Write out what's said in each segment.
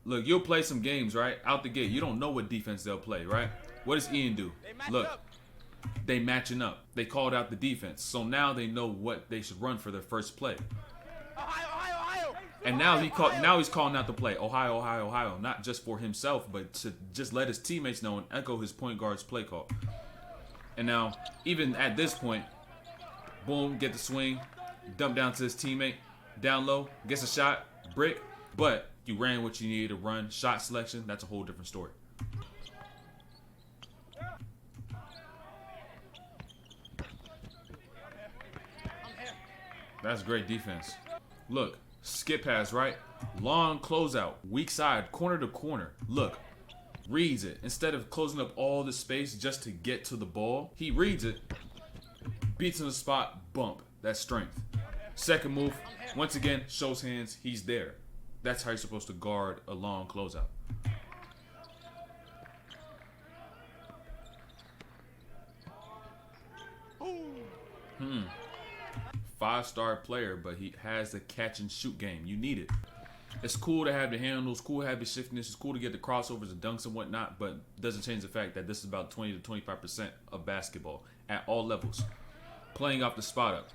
Look, you'll play some games, right? Out the gate. You don't know what defense they'll play, right? What does Ian do? Look, they matching up. They called out the defense. So now they know what they should run for their first play. Ohio. And now he's calling out the play. Ohio, Ohio, Ohio. Not just for himself, but to just let his teammates know and echo his point guard's play call. And now, even at this point, boom, get the swing, dump down to his teammate, down low, gets a shot, brick, but you ran what you needed to run. Shot selection, that's a whole different story. That's great defense. Look, skip pass, right? Long closeout, weak side, corner to corner. Look, reads it. Instead of closing up all the space just to get to the ball, he reads it, beats in the spot, bump. That's strength. Second move, once again, shows hands, he's there. That's how you're supposed to guard a long closeout. Five-star player, but he has the catch and shoot game. You need it. It's cool to have the handles, cool to have the shiftiness, it's cool to get the crossovers and dunks and whatnot, but it doesn't change the fact that this is about 20 to 25% of basketball at all levels. Playing off the spot up.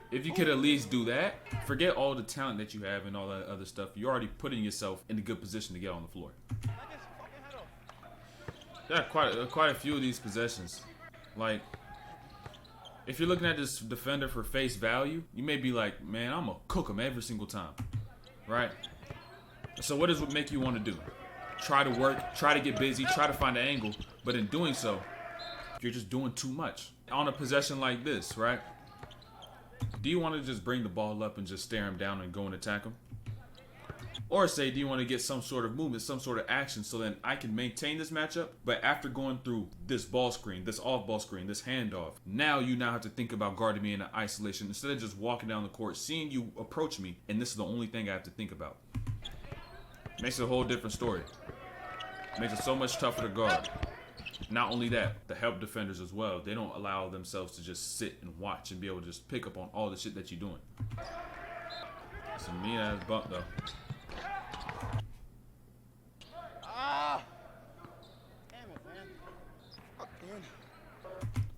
If you could at least do that, forget all the talent that you have and all that other stuff. You're already putting yourself in a good position to get on the floor. There are quite a few of these possessions. Like, if you're looking at this defender for face value, you may be like, man, I'm going to cook him every single time, right? So what does it make you want to do? Try to work, try to get busy, try to find an angle, but in doing so, you're just doing too much. On a possession like this, right? Do you want to just bring the ball up and just stare him down and go and attack him? Or say, do you want to get some sort of movement, some sort of action so then I can maintain this matchup? But after going through this ball screen, this off-ball screen, this handoff, now you have to think about guarding me in isolation instead of just walking down the court, seeing you approach me, and this is the only thing I have to think about. Makes it a whole different story. Makes it so much tougher to guard. Not only that, the help defenders as well. They don't allow themselves to just sit and watch and be able to just pick up on all the shit that you're doing. It's a mean-ass bump, though.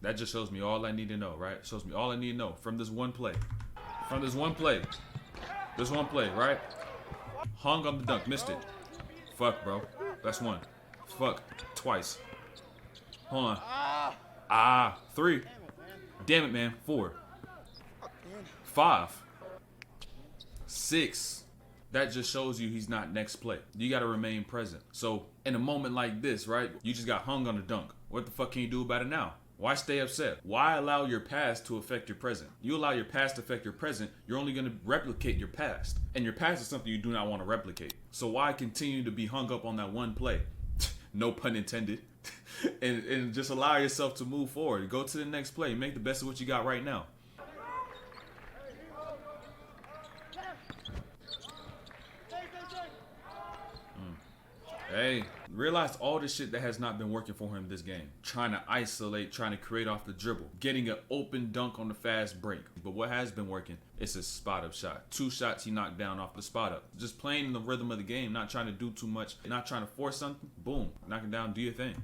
That just shows me all I need to know, right? Shows me all I need to know from this one play. From this one play. This one play, right? Hung on the dunk, missed it. Fuck, bro. That's one. Fuck. Twice. Hold on. 3. Damn it, man. 4. 5. 6. That just shows you he's not next play. You got to remain present. So, in a moment like this, right? You just got hung on the dunk. What the fuck can you do about it now? Why stay upset? Why allow your past to affect your present? You allow your past to affect your present, you're only going to replicate your past. And your past is something you do not want to replicate. So why continue to be hung up on that one play? No pun intended. and just allow yourself to move forward. Go to the next play. Make the best of what you got right now. Hey, realize all the shit that has not been working for him this game. Trying to isolate, trying to create off the dribble. Getting an open dunk on the fast break. But what has been working is his spot-up shot. 2 shots he knocked down off the spot-up. Just playing in the rhythm of the game, not trying to do too much, not trying to force something. Boom, knock it down, do your thing.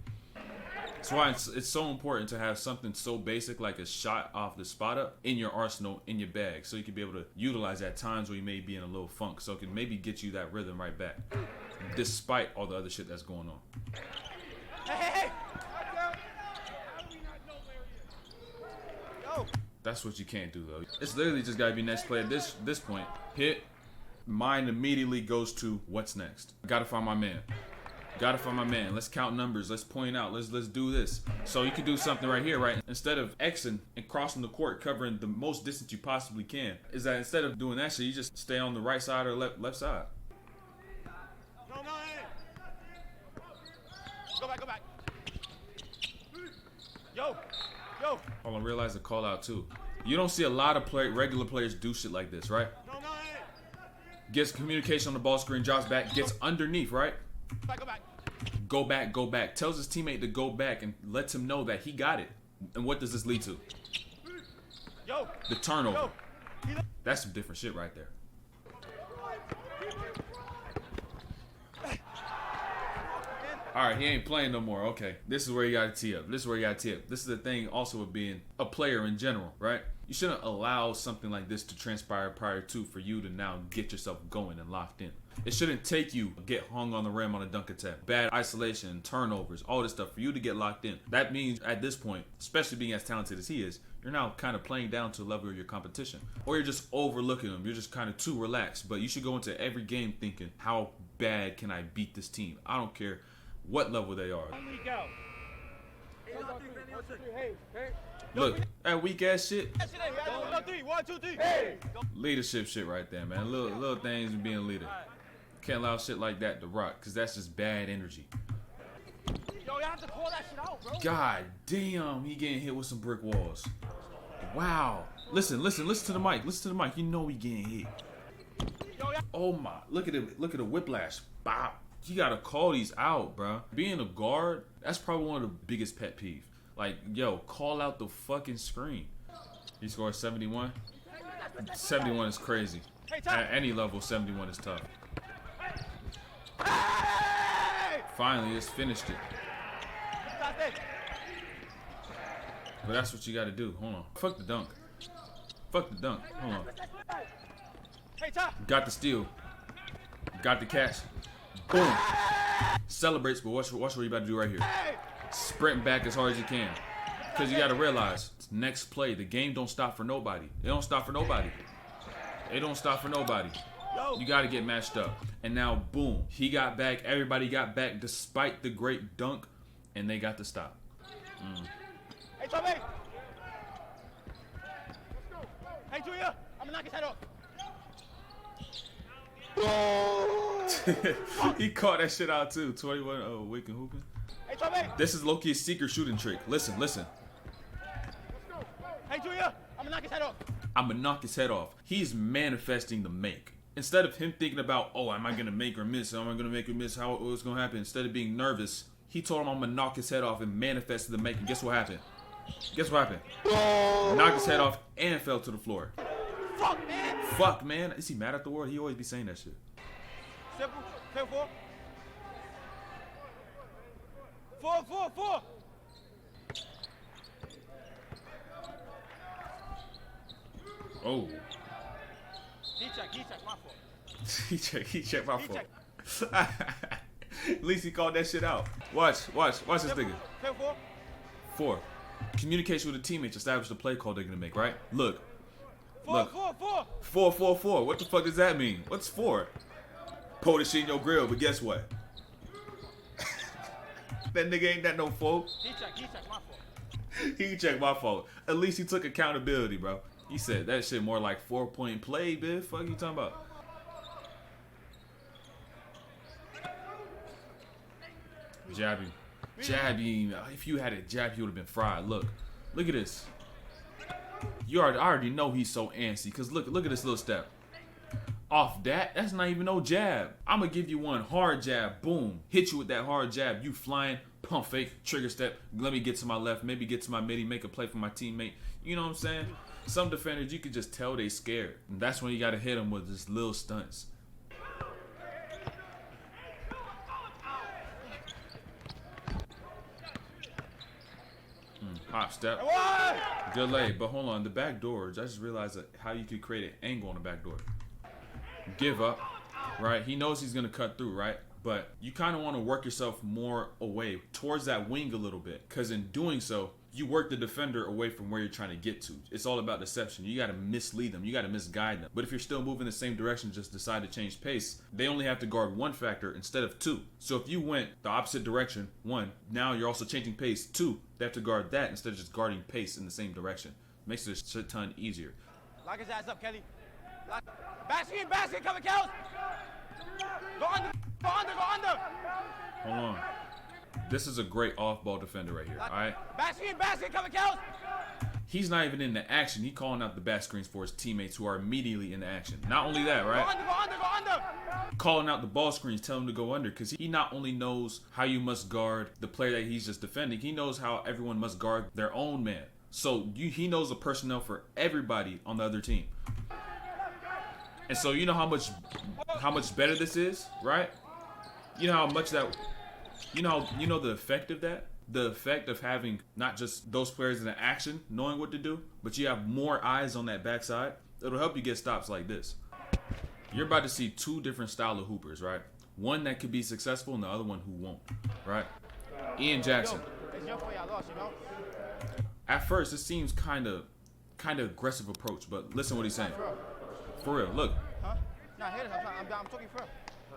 That's why it's so important to have something so basic like a shot off the spot-up in your arsenal, in your bag. So you can be able to utilize at times where you may be in a little funk. So it can maybe get you that rhythm right back. Despite all the other shit that's going on. Hey! That's what you can't do, though. It's literally just gotta be next play at this point. Hit. Mind immediately goes to what's next. Gotta find my man. Gotta find my man. Let's count numbers. Let's point out. Let's do this. So you can do something right here, right? Instead of Xing and crossing the court, covering the most distance you possibly can, is that instead of doing that shit, you just stay on the right side or left side. No, hey. Go back. Yo. Hold on, realize the call out too. You don't see a lot of regular players do shit like this, right? No, hey. Gets communication on the ball screen, drops back, gets underneath, right? Go back. Go back. Tells his teammate to go back and lets him know that he got it. And what does this lead to? The turnover. That's some different shit right there. All right, he ain't playing no more. Okay, this is where you gotta tee up. This is where you gotta tee up. This is the thing also with being a player in general, right? You shouldn't allow something like this to transpire prior to for you to now get yourself going and locked in. It shouldn't take you get hung on the rim on a dunk attack, bad isolation, turnovers, all this stuff for you to get locked in. That means at this point, especially being as talented as he is, you're now kind of playing down to the level of your competition. Or you're just overlooking them. You're just kind of too relaxed. But you should go into every game thinking, how bad can I beat this team? I don't care what level they are. Look, that weak ass shit. 1, 2, 3. Leadership shit right there, man. Little things and being a leader. Can't allow shit like that to rock, because that's just bad energy. Yo, you have to call that shit out, bro. God damn, he getting hit with some brick walls. Wow. Listen to the mic. Listen to the mic. You know he getting hit. Oh my, look at it. Look at the whiplash. Bop. You gotta call these out, bro. Being a guard, that's probably one of the biggest pet peeves. Like, yo, call out the fucking screen. He scored 71. 71 is crazy. At any level, 71 is tough. Finally, just finished it. But that's what you gotta do. Hold on. Fuck the dunk. Fuck the dunk. Hold on. Got the steal. Got the catch. Boom. Celebrates, but watch what you about to do right here. Sprint back as hard as you can. Because you got to realize, next play, the game don't stop for nobody. It don't stop for nobody. It don't stop for nobody. You got to get matched up. And now, boom. He got back. Everybody got back despite the great dunk. And they got to stop. Hey, Tommy. Hey, Julia. I'm going to knock his head off. He caught that shit out too. 21 Wick and hooping. Hey, Tommy. This is Loki's secret shooting trick. Listen. Hey, Julia. I'm gonna knock his head off. I'm gonna knock his head off. He's manifesting the make. Instead of him thinking about, oh, am I gonna make or miss? Am I gonna make or miss? How it's gonna happen? Instead of being nervous, he told him I'm gonna knock his head off and manifested the make. And guess what happened? Knocked his head off and fell to the floor. Fuck, man. Is he mad at the world? He always be saying that shit. Simple. 10-4. 4. Oh. He checked my fault. he checked my fault. At least he called that shit out. Watch this nigga. 10-4. 4. Communication with the teammates. Establish the play call they're gonna make, right? Look. 4. 4. What the fuck does that mean? What's 4? Pour the shit in your grill, but guess what? That nigga ain't that no fault. He checked my fault. He checked my fault. At least he took accountability, bro. He said that shit more like 4-point play, bitch. Fuck you talking about? Jab him. If you had a jab, he would have been fried. Look at this. I already know he's so antsy. Cause look at this little step. Off that's not even no jab. I'm gonna give you one hard jab. Boom. Hit you with that hard jab. You flying, pump fake, trigger step. Let me get to my left. Maybe get to my midi. Make a play for my teammate. You know what I'm saying? Some defenders, you can just tell they scared. And that's when you gotta hit them with just little stunts. Hop step. Good lay. But hold on. The back door, I just realized how you could create an angle on the back door. Give up, right? He knows he's gonna cut through, right? But you kind of want to work yourself more away towards that wing a little bit, because in doing so, you work the defender away from where you're trying to get to. It's all about deception. You got to mislead them. You got to misguide them. But if you're still moving the same direction, just decide to change pace, they only have to guard one factor instead of two. So if you went the opposite direction, 1, now you're also changing pace. 2, they have to guard that instead of just guarding pace in the same direction. Makes it a shit ton easier. Lock his ass up, Kelly. Basket, coming, Kels. Go under. Hold on. This is a great off-ball defender right here, all right? Basket, coming, Kels. He's not even in the action. He's calling out the back screens for his teammates who are immediately in the action. Not only that, right? Go under. Calling out the ball screens, telling him to go under, because he not only knows how you must guard the player that he's just defending, he knows how everyone must guard their own man. So he knows the personnel for everybody on the other team. And so you know how much better this is, right? You know how much that You know the effect of that? The effect of having not just those players in the action knowing what to do, but you have more eyes on that backside. It'll help you get stops like this. You're about to see two different style of hoopers, right? One that could be successful and the other one who won't, right? Ian Jackson. It's your fault y'all lost, you know? At first, it seems kind of aggressive approach, but listen what he's saying. For real, look. Huh? Nah, here it is. I'm talking for real.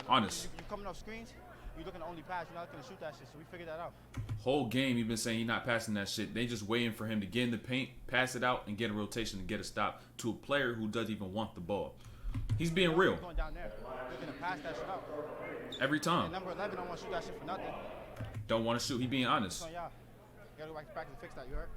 Honest. You coming off screens, you looking to only pass, you're not going to shoot that shit, so we figured that out. Whole game, you've been saying he's not passing that shit. They just waiting for him to get in the paint, pass it out, and get a rotation and get a stop to a player who doesn't even want the ball. He's being real. Going down there. You're going to pass that shit out. Every time. And number 11 don't want to shoot that shit for nothing. Don't want to shoot. He being honest. It's on y'all. You got to go back to practice and fix that, you heard?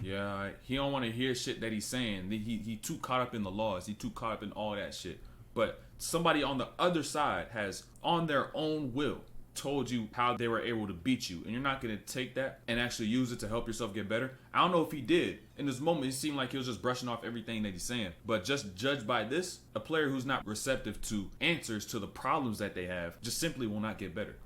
Yeah, he don't want to hear shit that he's saying. He too caught up in the laws. He too caught up in all that shit. But somebody on the other side has, on their own will, told you how they were able to beat you, and you're not going to take that and actually use it to help yourself get better. I don't know if he did. In this moment, it seemed like he was just brushing off everything that he's saying. But just judged by this, a player who's not receptive to answers to the problems that they have just simply will not get better.